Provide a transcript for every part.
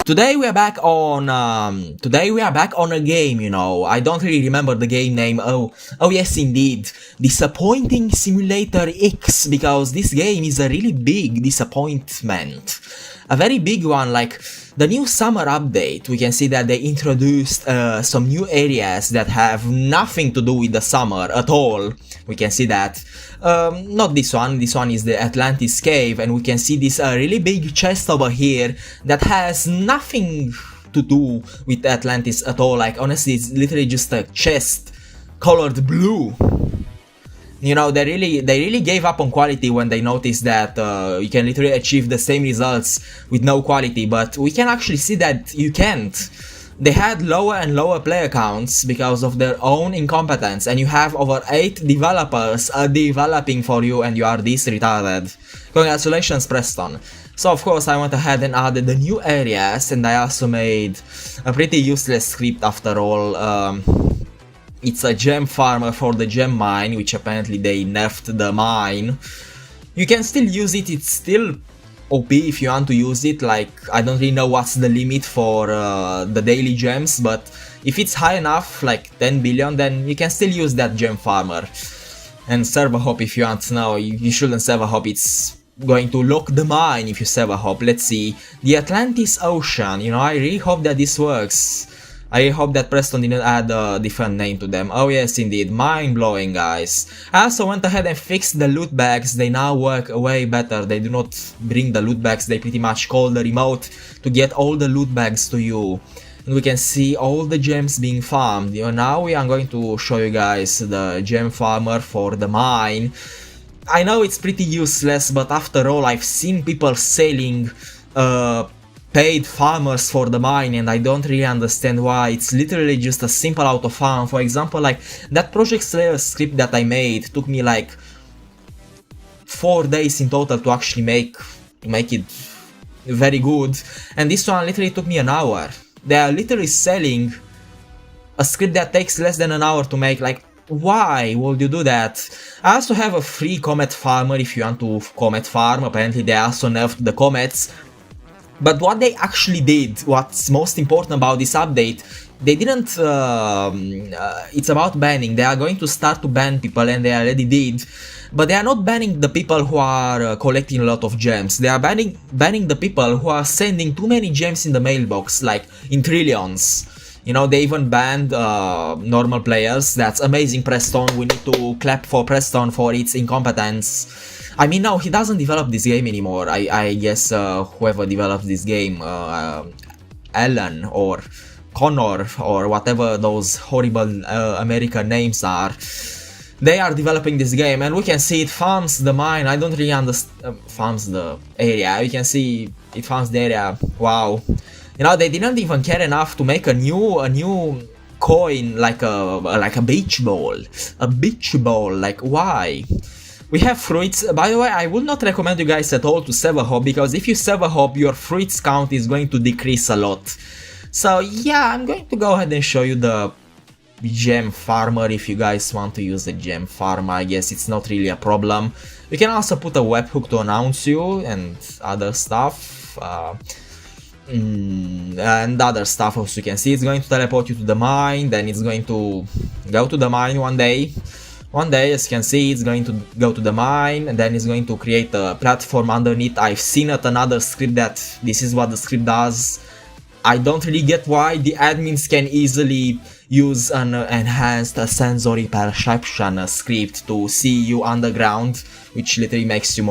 Today we are back on a game, you know. I don't really remember the game name. Oh yes, indeed. Disappointing Simulator X, because this game is a really big disappointment. A very big one. Like the new summer update, we can see that they introduced some new areas that have nothing to do with the summer at all. We can see that. Not this one is the Atlantis cave, and we can see this really big chest over here that has nothing to do with Atlantis at all. Like honestly, it's literally just a chest colored blue. You know, they really gave up on quality when they noticed that you can literally achieve the same results with no quality, but we can actually see that you can't. They had lower and lower player counts because of their own incompetence, and you have over 8 developers developing for you, and you are this retarded. Congratulations, Preston. So of course I went ahead and added the new areas, and I also made a pretty useless script after all. It's a gem farmer for the gem mine, which apparently they nerfed the mine. You can still use it, it's still OP if you want to use it. Like, I don't really know what's the limit for the daily gems, but if it's high enough, like 10 billion, then you can still use that gem farmer. And server hop if you want to know. You shouldn't server hop, it's going to lock the mine if you server hop. Let's see. The Atlantis Ocean, you know, I really hope that this works. I hope that Preston didn't add a different name to them. Oh yes, indeed, mind-blowing, guys. I also went ahead and fixed the loot bags. They now work way better. They do not bring the loot bags, they pretty much call the remote to get all the loot bags to you. And we can see all the gems being farmed. You know, now we are going to show you guys the gem farmer for the mine. I know it's pretty useless, but after all, I've seen people selling paid farmers for the mine, and I don't really understand why. It's literally just a simple auto farm. For example, like that Project Slayer script that I made took me like 4 days in total to actually make it very good, and this one literally took me an hour. They are literally selling a script that takes less than an hour to make. Like, why would you do that? I also have a free comet farmer if you want to comet farm. Apparently they also nerfed the comets. But what they actually did, what's most important about this update, they didn't, it's about banning. They are going to start to ban people, and they already did. But they are not banning the people who are collecting a lot of gems. They are banning the people who are sending too many gems in the mailbox, like in trillions. You know, they even banned normal players. That's amazing, Preston. We need to clap for Preston for its incompetence. I mean, no, he doesn't develop this game anymore. I guess whoever develops this game, Alan or Connor or whatever those horrible American names are, they are developing this game, and we can see it farms the mine. I don't really understand. Farms the area. You can see it farms the area. Wow. You know, they didn't even care enough to make a new coin, like a beach ball. A beach ball. Like, why? We have fruits. By the way, I would not recommend you guys at all to server hop, because if you server hop, your fruits count is going to decrease a lot. So yeah, I'm going to go ahead and show you the gem farmer if you guys want to use the gem farmer. I guess it's not really a problem. You can also put a webhook to announce you and other stuff. And other stuff, as you can see. It's going to teleport you to the mine, then it's going to go to the mine one day. One day, as you can see, it's going to go to the mine, and then it's going to create a platform underneath. I've seen at another script that this is what the script does. I don't really get why the admins can easily use an enhanced sensory perception script to see you underground, which literally makes you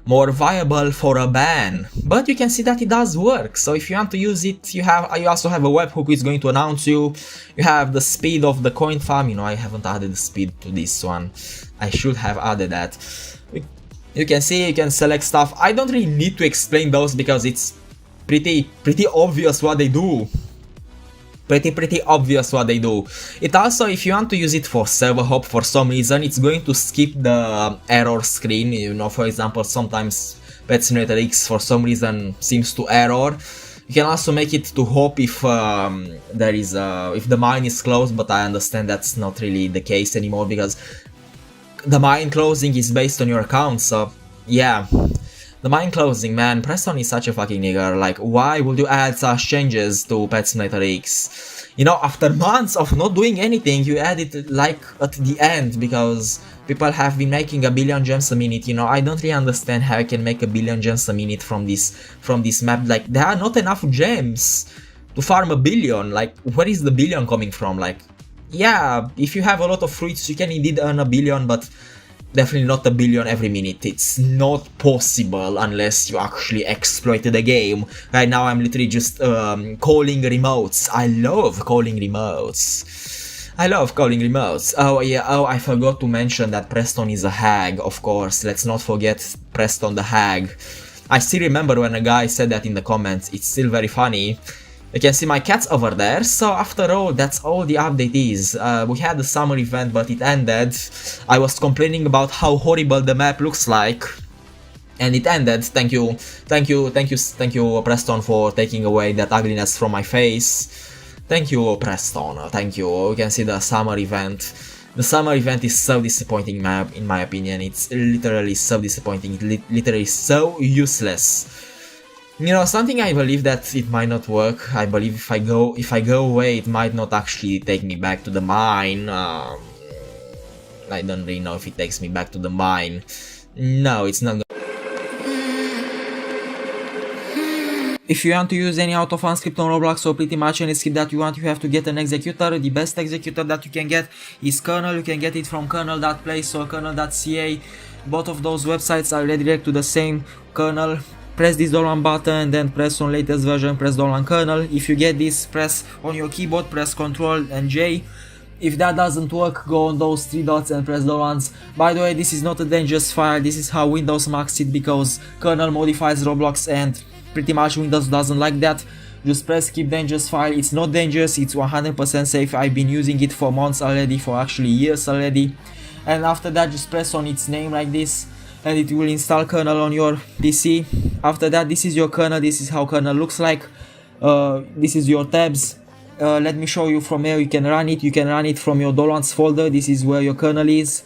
more viable for a ban. But you can see that it does work. So if you want to use it, you also have a webhook which is going to announce you. You have the speed of the coin farm. You know, I haven't added the speed to this one. I should have added that. You can see, you can select stuff. I don't really need to explain those because it's pretty obvious what they do. Pretty obvious what they do. It also, if you want to use it for server hop for some reason, it's going to skip the error screen. You know, for example, sometimes Pet Simulator X for some reason seems to error. You can also make it to hop if if the mine is closed, but I understand that's not really the case anymore because the mine closing is based on your account. So yeah, The mine closing, man. Preston is such a fucking nigger. Like, why would you add such changes to Pet Simulator X? You know, after months of not doing anything, you add it like at the end because people have been making a billion gems a minute. You know, I don't really understand how I can make a billion gems a minute from this map. Like, there are not enough gems to farm a billion. Like, where is the billion coming from? Like, yeah, if you have a lot of fruits, you can indeed earn a billion, but definitely not a billion every minute. It's not possible unless you actually exploit the game. Right now I'm literally just calling remotes. I love calling remotes. Oh yeah, oh, I forgot to mention that Preston is a hag, of course. Let's not forget Preston the hag. I still remember when a guy said that in the comments. It's still very funny. You can see my cats over there, so after all, that's all the update is. We had the summer event, but it ended. I was complaining about how horrible the map looks like, and it ended. Thank you, Preston, for taking away that ugliness from my face. Thank you, Preston, thank you. You can see the summer event. The summer event is so disappointing map, in my opinion. It's literally so disappointing, literally so useless. You know, something I believe that it might not work. I believe if I go away, it might not actually take me back to the mine. I don't really know if it takes me back to the mine. No, it's not. If you want to use any AUTOFARM script on Roblox or pretty much any script that you want, you have to get an executor. The best executor that you can get is kernel. You can get it from kernel.place or kernel.ca. Both of those websites are redirect to the same kernel. Press this $1 button, then press on latest version, press $1 kernel. If you get this, press on your keyboard, press Ctrl and J. If that doesn't work, go on those 3 dots and press the ones. By the way, this is not a dangerous file. This is how Windows marks it because kernel modifies Roblox and pretty much Windows doesn't like that. Just press keep dangerous file. It's not dangerous, it's 100% safe. I've been using it for months already, for actually years already. And after that, just press on its name like this, and it will install kernel on your PC. After that, this is your kernel. This is how kernel looks like. This is your tabs. Let me show you from here. You can run it. You can run it from your $1 folder. This is where your kernel is.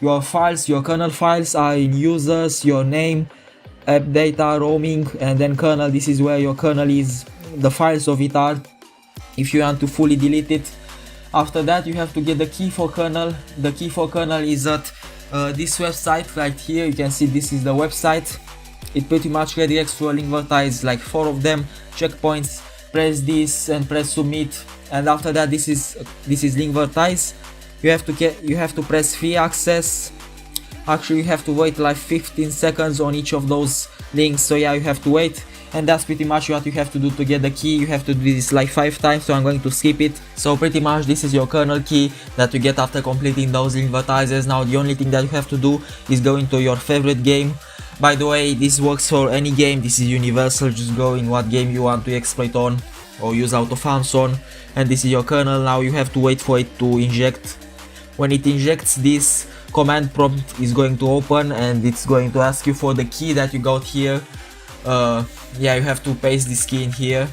Your files, your kernel files are in users, your name, app data, roaming, and then kernel. This is where your kernel is. The files of it are. If you want to fully delete it. After that, you have to get the key for kernel. The key for kernel is at this website right here. You can see this is the website. It pretty much redirects to a link vertise, like 4 of them, checkpoints. Press this and press submit, and after that, this is link vertise. You have to press free access. Actually, you have to wait like 15 seconds on each of those links, so yeah, you have to wait. And that's pretty much what you have to do to get the key. You have to do this like 5 times, so I'm going to skip it. So pretty much this is your kernel key that you get after completing those link vertises. Now the only thing that you have to do is go into your favorite game. By the way, this works for any game. This is universal. Just go in what game you want to exploit on or use AUTOFARMs on. And this is your kernel. Now you have to wait for it to inject. When it injects, this command prompt is going to open and it's going to ask you for the key that you got here. Yeah, you have to paste this key in here.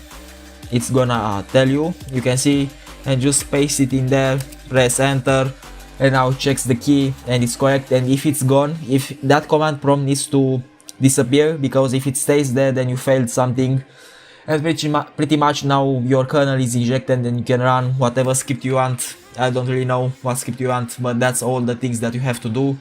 It's gonna tell you. You can see, and just paste it in there. Press enter, and now checks the key and it's correct. And if it's gone, if that command prompt needs to disappear, because if it stays there, then you failed something. And pretty much now your kernel is injected and you can run whatever script you want. I don't really know what script you want, but that's all the things that you have to do.